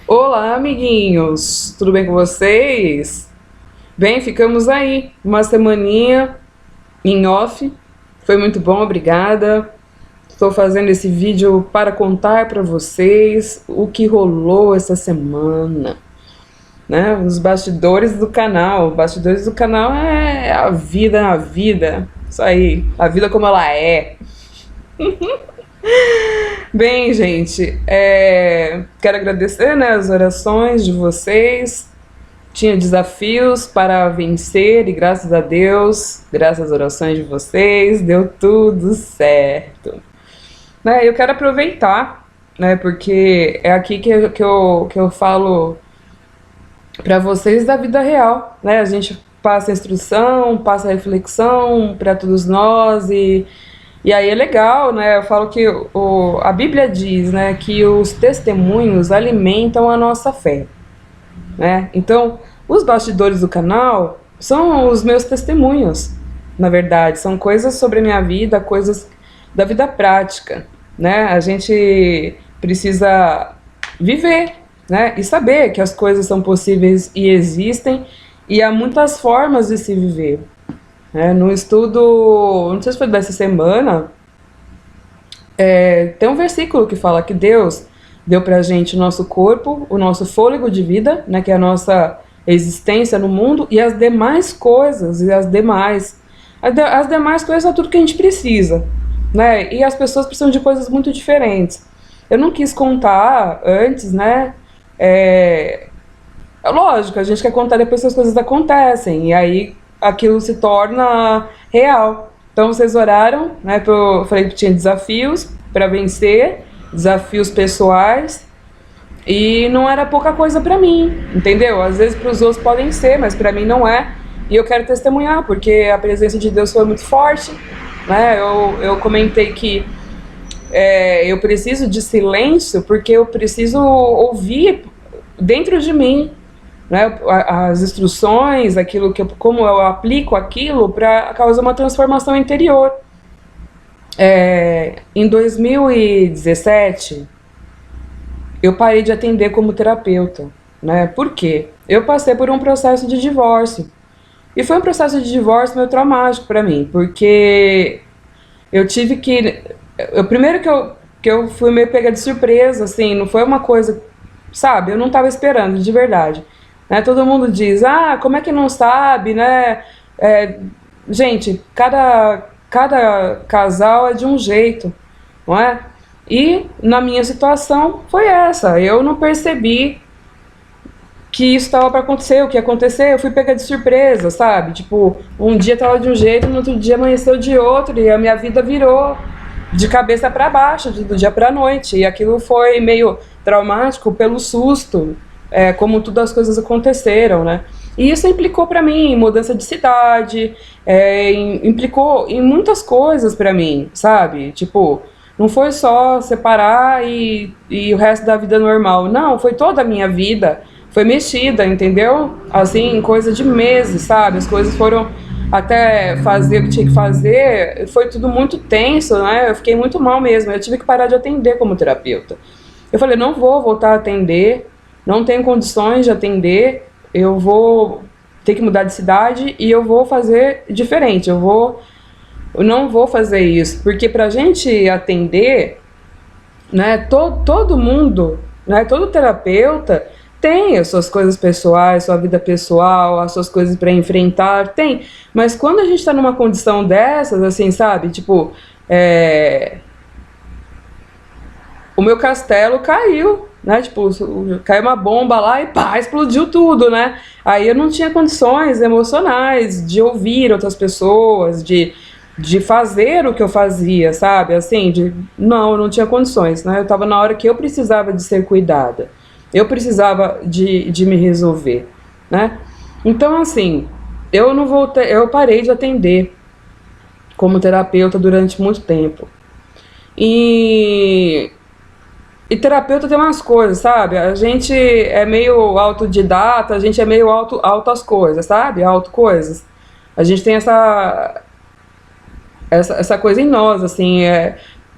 Olá, amiguinhos! Tudo bem com vocês? Bem, ficamos aí uma semaninha em off. Foi muito bom, obrigada. Estou fazendo esse vídeo para contar para vocês o que rolou essa semana, né? Os bastidores do canal. Bastidores do canal é a vida. Isso aí, a vida como ela é. Bem, gente, quero agradecer, né, as orações de vocês. Tinha desafios para vencer e graças a Deus, graças às orações de vocês, deu tudo certo. Né, eu quero aproveitar, né, porque é aqui que eu falo para vocês da vida real. Né, a gente passa a instrução, passa a reflexão para todos nós e aí é legal, né? Eu falo que a Bíblia diz, né, que os testemunhos alimentam a nossa fé, né? Então, os bastidores do canal são os meus testemunhos, na verdade, são coisas sobre a minha vida, coisas da vida prática, né? A gente precisa viver, né? E saber que as coisas são possíveis e existem, e há muitas formas de se viver. Né? No estudo, não sei se foi dessa semana, tem um versículo que fala que Deus deu pra gente o nosso corpo, o nosso fôlego de vida, né, que é a nossa existência no mundo, e as demais coisas, as demais coisas é tudo que a gente precisa, né, e as pessoas precisam de coisas muito diferentes. Eu não quis contar antes, né, lógico, a gente quer contar depois que as coisas acontecem, e aí aquilo se torna real. Então vocês oraram, né? Eu falei que tinha desafios para vencer, desafios pessoais, e não era pouca coisa para mim, entendeu? Às vezes para os outros podem ser, mas para mim não é. E eu quero testemunhar, porque a presença de Deus foi muito forte, né? Eu comentei que eu preciso de silêncio, porque eu preciso ouvir dentro de mim, né, as instruções, aquilo que como eu aplico aquilo para causar uma transformação interior. Em 2017, eu parei de atender como terapeuta, né? Por quê? Eu passei por um processo de divórcio. E foi um processo de divórcio meio traumático para mim, porque eu tive que. Primeiro que eu fui meio pega de surpresa, assim, não foi uma coisa, sabe? Eu não estava esperando, de verdade. Né? Todo mundo diz, como é que não sabe, né? Gente, cada casal é de um jeito, não é? E na minha situação foi essa. Eu não percebi que isso estava para acontecer, o que ia acontecer, eu fui pega de surpresa, sabe? Tipo, um dia estava de um jeito, no outro dia amanheceu de outro, e a minha vida virou de cabeça para baixo, do dia para a noite. E aquilo foi meio traumático pelo susto, como todas as coisas aconteceram, né? E isso implicou para mim em mudança de cidade, implicou em muitas coisas para mim, sabe? Tipo, não foi só separar e o resto da vida normal. Não, foi toda a minha vida. Foi mexida, entendeu? Assim, em coisa de meses, sabe? As coisas foram até fazer o que tinha que fazer, foi tudo muito tenso, né? Eu fiquei muito mal mesmo. Eu tive que parar de atender como terapeuta. Eu falei, não vou voltar a atender, não tenho condições de atender, eu vou ter que mudar de cidade e eu vou fazer diferente. Eu não vou fazer isso, porque pra gente atender, né, todo mundo, né, todo terapeuta tem as suas coisas pessoais, sua vida pessoal, as suas coisas para enfrentar, tem. Mas quando a gente tá numa condição dessas, assim, sabe, tipo, o meu castelo caiu, né, tipo, caiu uma bomba lá e pá, explodiu tudo, né. Aí eu não tinha condições emocionais de ouvir outras pessoas, de fazer o que eu fazia, sabe, assim, não, eu não tinha condições, né, eu tava na hora que eu precisava de ser cuidada. Eu precisava de me resolver, né? Então, assim, eu não voltei, eu parei de atender como terapeuta durante muito tempo. E, e terapeuta tem umas coisas, sabe? A gente é meio autodidata, a gente é meio auto as coisas, sabe? Auto coisas. A gente tem essa coisa em nós, assim,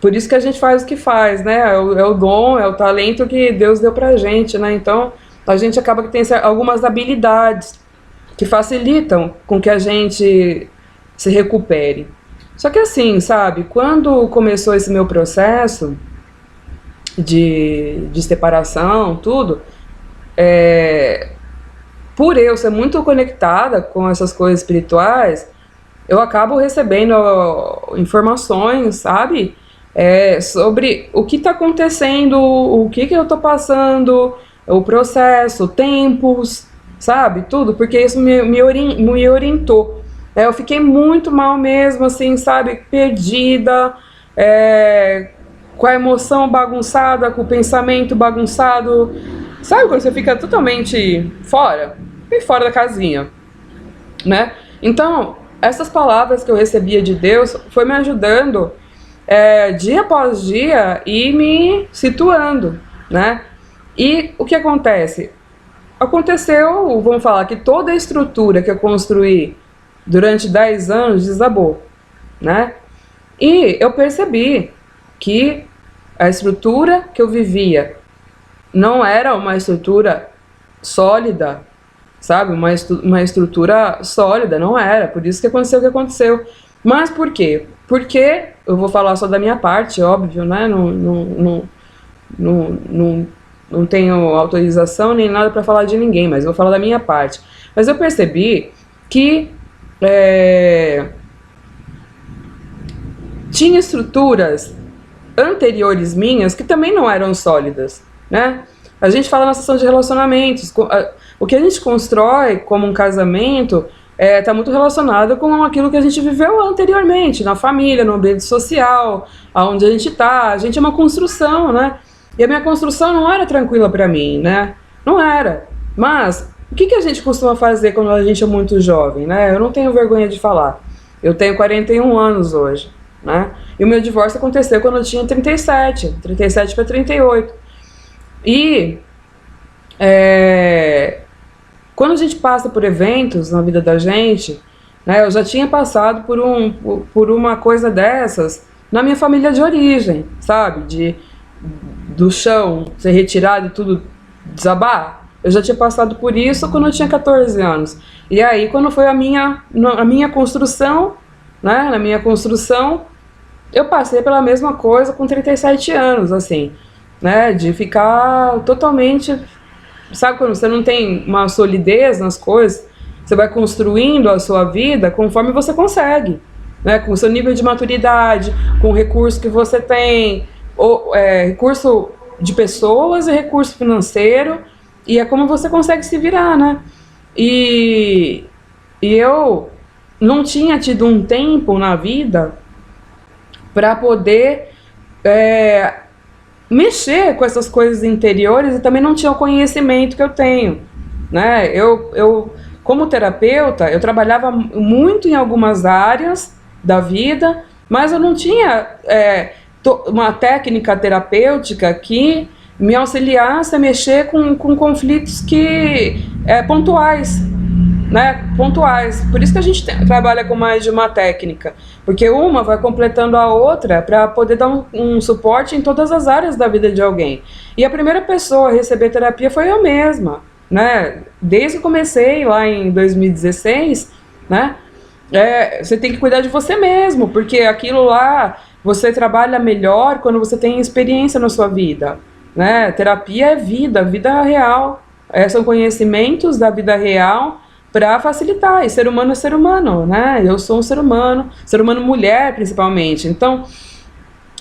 Por isso que a gente faz o que faz, né? É o dom, é o talento que Deus deu pra gente, né? Então, a gente acaba que tem algumas habilidades que facilitam com que a gente se recupere. Só que assim, sabe, quando começou esse meu processo de separação, tudo, por eu ser muito conectada com essas coisas espirituais, eu acabo recebendo informações, sabe? Sobre o que está acontecendo, o que eu estou passando, o processo, tempos, sabe? Tudo, porque isso me orientou. Eu fiquei muito mal mesmo, assim, sabe? Perdida, com a emoção bagunçada, com o pensamento bagunçado. Sabe quando você fica totalmente fora? Bem fora da casinha, né? Então, essas palavras que eu recebia de Deus foi me ajudando dia após dia e me situando, né? E o que acontece? Aconteceu, vamos falar, que toda a estrutura que eu construí durante 10 anos desabou, né? E eu percebi que a estrutura que eu vivia não era uma estrutura sólida, sabe? Uma estrutura sólida, não era. Por isso que aconteceu o que aconteceu. Mas por quê? Porque eu vou falar só da minha parte, óbvio, né? Não tenho autorização nem nada para falar de ninguém, mas vou falar da minha parte. Mas eu percebi que tinha estruturas anteriores minhas que também não eram sólidas, né? A gente fala na sessão de relacionamentos, o que a gente constrói como um casamento está muito relacionado com aquilo que a gente viveu anteriormente, na família, no ambiente social, aonde a gente é uma construção, né? E a minha construção não era tranquila para mim, né? Não era. Mas o que a gente costuma fazer quando a gente é muito jovem, né? Eu não tenho vergonha de falar. Eu tenho 41 anos hoje, né? E o meu divórcio aconteceu quando eu tinha 37 para 38. E quando a gente passa por eventos na vida da gente, né, eu já tinha passado por uma coisa dessas na minha família de origem, sabe? Do chão ser retirado e tudo desabar. Eu já tinha passado por isso quando eu tinha 14 anos. E aí, quando foi a minha construção, né, na minha construção, eu passei pela mesma coisa com 37 anos, assim, né, de ficar totalmente, sabe, quando você não tem uma solidez nas coisas, você vai construindo a sua vida conforme você consegue, né, com o seu nível de maturidade, com o recurso que você tem, recurso de pessoas e recurso financeiro, e é como você consegue se virar, né, e eu não tinha tido um tempo na vida para poder mexer com essas coisas interiores e também não tinha o conhecimento que eu tenho, né? Eu como terapeuta, eu trabalhava muito em algumas áreas da vida, mas eu não tinha uma técnica terapêutica que me auxiliasse a mexer com conflitos pontuais, né, pontuais. Por isso que a gente trabalha com mais de uma técnica, porque uma vai completando a outra para poder dar um suporte em todas as áreas da vida de alguém. E a primeira pessoa a receber terapia foi eu mesma, né? Desde que comecei lá em 2016, né? Você tem que cuidar de você mesmo, porque aquilo lá você trabalha melhor quando você tem experiência na sua vida, né? Terapia é vida real, são conhecimentos da vida real para facilitar, e ser humano é ser humano, né? Eu sou um ser humano mulher principalmente, então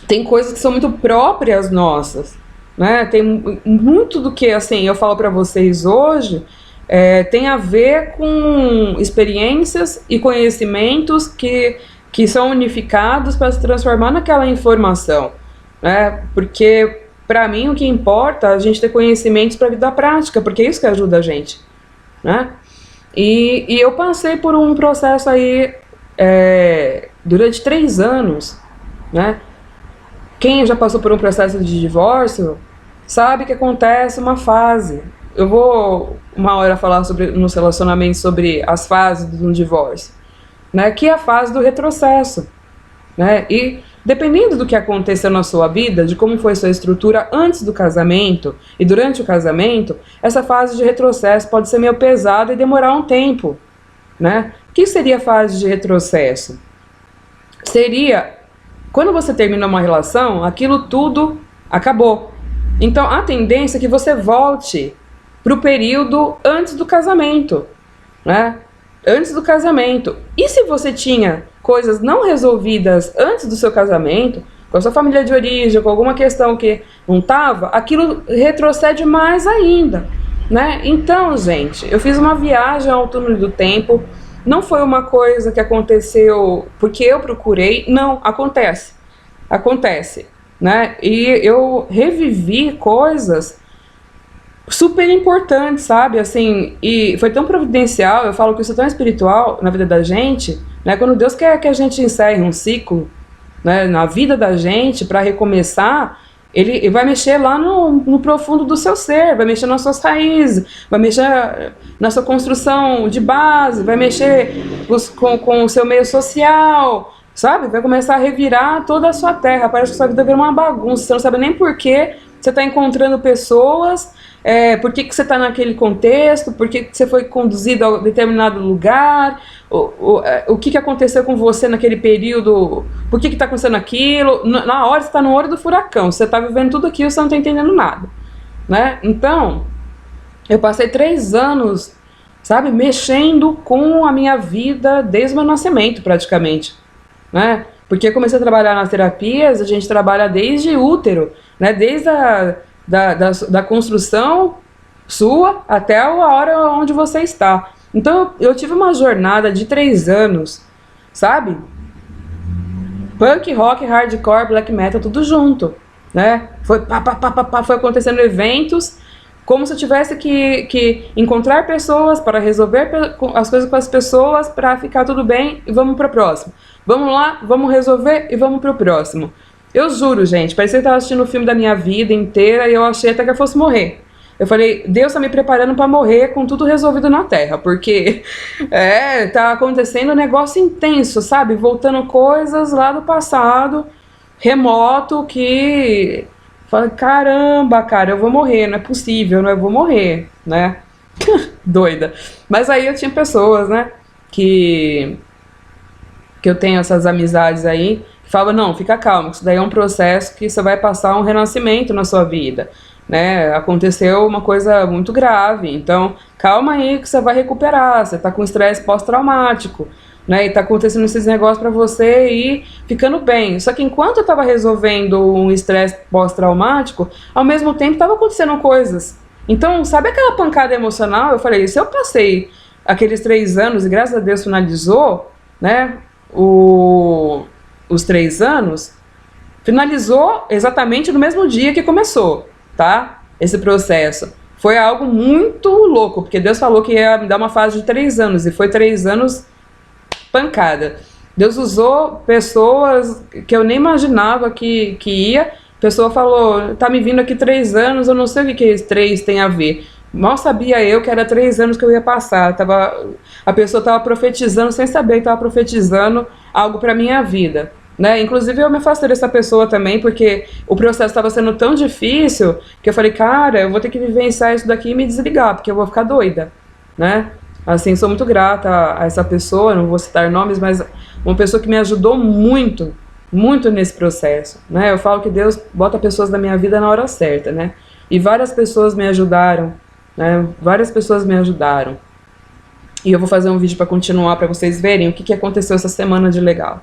tem coisas que são muito próprias nossas, né? Tem muito do que, assim, eu falo para vocês hoje, tem a ver com experiências e conhecimentos que são unificados para se transformar naquela informação, né? Porque para mim o que importa é a gente ter conhecimentos para a vida prática, porque é isso que ajuda a gente, né? E eu passei por um processo aí durante 3 anos, né? Quem já passou por um processo de divórcio sabe que acontece uma fase. Eu vou uma hora falar nos relacionamentos sobre as fases de um divórcio, né? Que é a fase do retrocesso, né? E Dependendo do que aconteceu na sua vida, de como foi sua estrutura antes do casamento e durante o casamento, essa fase de retrocesso pode ser meio pesada e demorar um tempo, né? O que seria a fase de retrocesso? Seria quando você termina uma relação, aquilo tudo acabou. Então a tendência é que você volte para o período antes do casamento, né? Antes do casamento. E se você tinha coisas não resolvidas antes do seu casamento, com a sua família de origem, com alguma questão que não estava, aquilo retrocede mais ainda, né? Então, gente, eu fiz uma viagem ao túnel do tempo. Não foi uma coisa que aconteceu porque eu procurei, não, acontece, né? E eu revivi coisas super importante, sabe, assim, e foi tão providencial. Eu falo que isso é tão espiritual na vida da gente, né, quando Deus quer que a gente encerre um ciclo, né, na vida da gente, para recomeçar, ele vai mexer lá no profundo do seu ser, vai mexer nas suas raízes, vai mexer na sua construção de base, vai mexer com o seu meio social, sabe, vai começar a revirar toda a sua terra. Parece que a sua vida vira uma bagunça, você não sabe nem por que você está encontrando pessoas, por que você está naquele contexto, por que você foi conduzido a determinado lugar, o que aconteceu com você naquele período, por que está acontecendo aquilo. Na hora você está no olho do furacão, você está vivendo tudo aquilo, você não está entendendo nada, né? Então, eu passei 3 anos, sabe, mexendo com a minha vida desde o meu nascimento praticamente, né? Porque eu comecei a trabalhar nas terapias, a gente trabalha desde útero, né? Desde da construção sua até a hora onde você está. Então eu tive uma jornada de 3 anos, sabe? Punk, rock, hardcore, black metal, tudo junto, né? Foi foi acontecendo eventos, como se eu tivesse que encontrar pessoas para resolver as coisas com as pessoas, para ficar tudo bem e vamos para o próximo. Vamos lá, vamos resolver e vamos para o próximo. Eu juro, gente, parecia que eu estava assistindo o filme da minha vida inteira e eu achei até que eu fosse morrer. Eu falei, Deus está me preparando para morrer com tudo resolvido na Terra, porque tá acontecendo um negócio intenso, sabe? Voltando coisas lá do passado, remoto, que... Falei, caramba, cara, eu vou morrer, não é possível, eu vou morrer, né? Doida. Mas aí eu tinha pessoas, né, que eu tenho essas amizades aí, que falavam, não, fica calmo, isso daí é um processo que você vai passar um renascimento na sua vida, né? Aconteceu uma coisa muito grave, então calma aí que você vai recuperar, você tá com estresse pós-traumático, né, e tá acontecendo esses negócios pra você ir ficando bem. Só que enquanto eu tava resolvendo um estresse pós-traumático, ao mesmo tempo tava acontecendo coisas. Então, sabe aquela pancada emocional? Eu falei, se eu passei aqueles 3 anos e graças a Deus finalizou, né, os 3 anos, finalizou exatamente no mesmo dia que começou, tá? Esse processo. Foi algo muito louco, porque Deus falou que ia me dar uma fase de 3 anos, e foi 3 anos pancada. Deus usou pessoas que eu nem imaginava que ia. A pessoa falou, tá me vindo aqui 3 anos, eu não sei o que esse 3 tem a ver. Mal sabia eu que era 3 anos que eu ia passar. A pessoa estava profetizando sem saber que estava profetizando algo para minha vida, né? Inclusive eu me afastei dessa pessoa também, porque o processo estava sendo tão difícil que eu falei, cara, eu vou ter que vivenciar isso daqui e me desligar, porque eu vou ficar doida, né? Assim, sou muito grata a essa pessoa, não vou citar nomes, mas uma pessoa que me ajudou muito, muito nesse processo, né? Eu falo que Deus bota pessoas na minha vida na hora certa, né? E várias pessoas me ajudaram, né? Várias pessoas me ajudaram. E eu vou fazer um vídeo para continuar, para vocês verem o que aconteceu essa semana de legal.